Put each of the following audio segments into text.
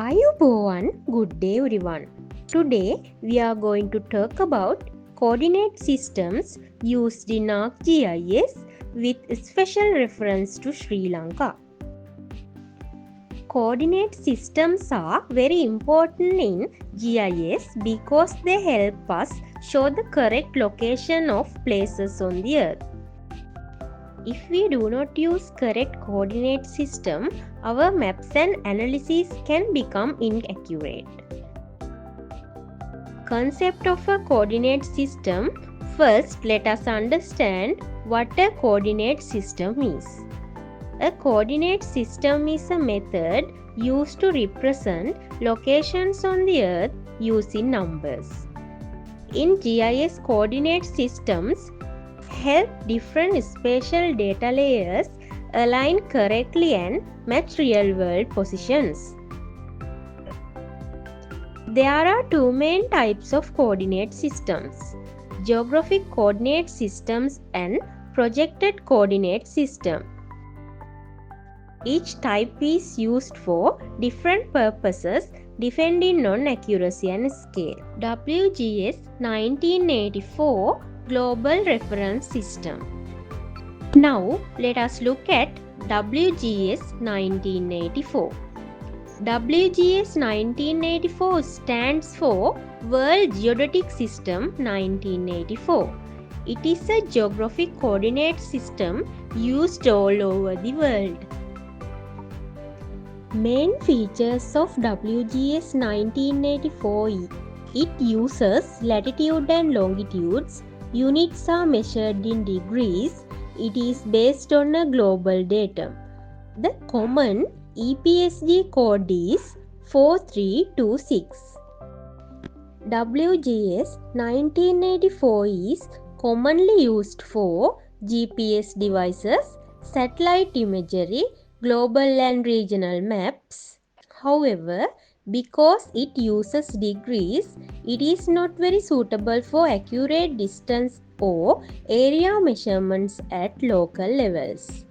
Ayubowan, good day everyone. Today we are going to talk about coordinate systems used in ArcGIS with special reference to Sri Lanka. Coordinate systems are very important in GIS because they help us show the correct location of places on the earth. If we do not use correct coordinate system, our maps and analyses can become inaccurate. Concept of a coordinate system. First, let us understand what a coordinate system is. A coordinate system is a method used to represent locations on the earth using numbers. In GIS, coordinate systems help different spatial data layers align correctly and match real-world positions. There are two main types of coordinate systems: geographic coordinate systems and projected coordinate system. Each type is used for different purposes depending on accuracy and scale. WGS 1984 Global Reference System. Now let us look at WGS 1984. WGS 1984 stands for World Geodetic System 1984. It is a geographic coordinate system used all over the world. Main features of WGS 1984 it uses latitude and longitudes. Units are measured in degrees. It is based on a global datum. The common EPSG code is 4326. WGS 1984 is commonly used for GPS devices, satellite imagery, global and regional maps. However, because it uses degrees, it is not very suitable for accurate distance or area measurements at local levels.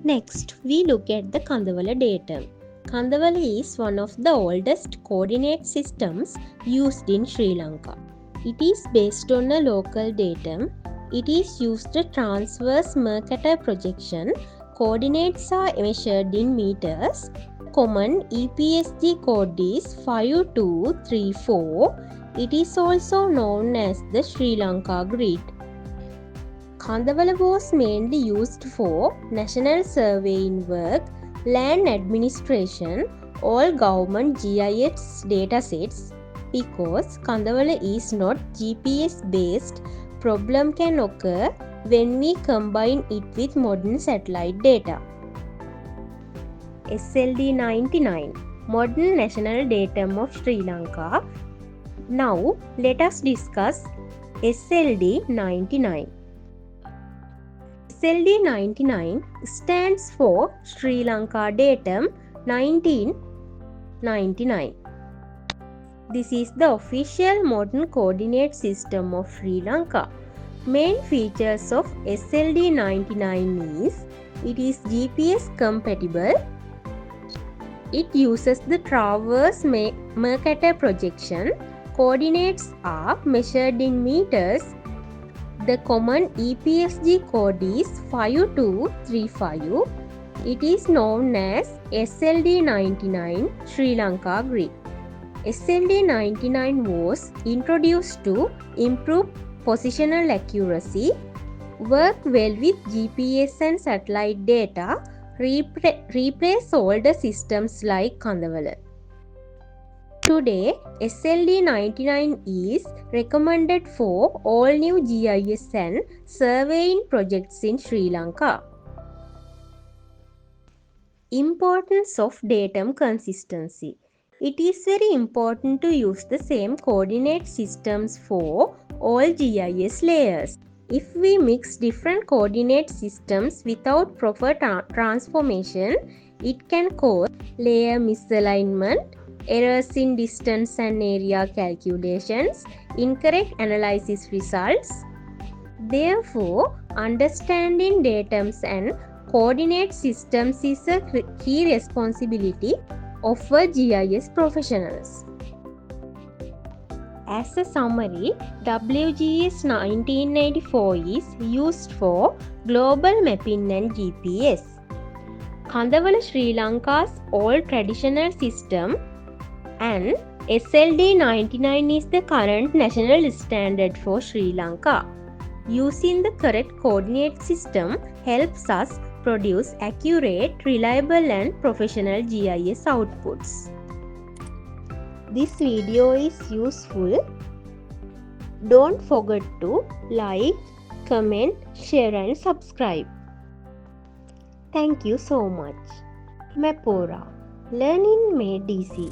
Next, we look at the Kandhavala datum. Kandhavala is one of the oldest coordinate systems used in Sri Lanka. It is based on a local datum. It is used to transverse Mercator projection. Coordinates are measured in meters. Common EPSG code is 5234. It is also known as the Sri Lanka grid. Kandhavala was mainly used for national surveying work, land administration, all government GIS datasets. Because Kandhavala is not GPS based, problem can occur when we combine it with modern satellite data. SLD 99, Modern National Datum of Sri Lanka. Now let us discuss SLD 99. SLD 99 stands for Sri Lanka Datum 1999. This is the official modern coordinate system of Sri Lanka. Main features of SLD 99 is it is GPS compatible. It uses the transverse Mercator projection. Coordinates are measured in meters. The common EPSG code is 5235. It is known as SLD 99 Sri Lanka grid. SLD 99 was introduced to improve positional accuracy, work well with GPS and satellite data, replace older systems like Kandhavala. Today, SLD 99 is recommended for all new GIS and surveying projects in Sri Lanka. Importance of datum consistency. It is very important to use the same coordinate systems for all GIS layers. If we mix different coordinate systems without proper transformation, it can cause layer misalignment, errors in distance and area calculations, incorrect analysis results. Therefore, understanding datums and coordinate systems is a key responsibility offer GIS professionals. As a summary, WGS 1984 is used for global mapping and GPS. Kandawala Sri Lanka's old traditional system and SLD 99 is the current national standard for Sri Lanka. Using the correct coordinate system helps us produce accurate, reliable and professional GIS outputs. This video is useful. Don't forget to like, comment, share and subscribe. Thank you so much. Mapora. Learning made easy.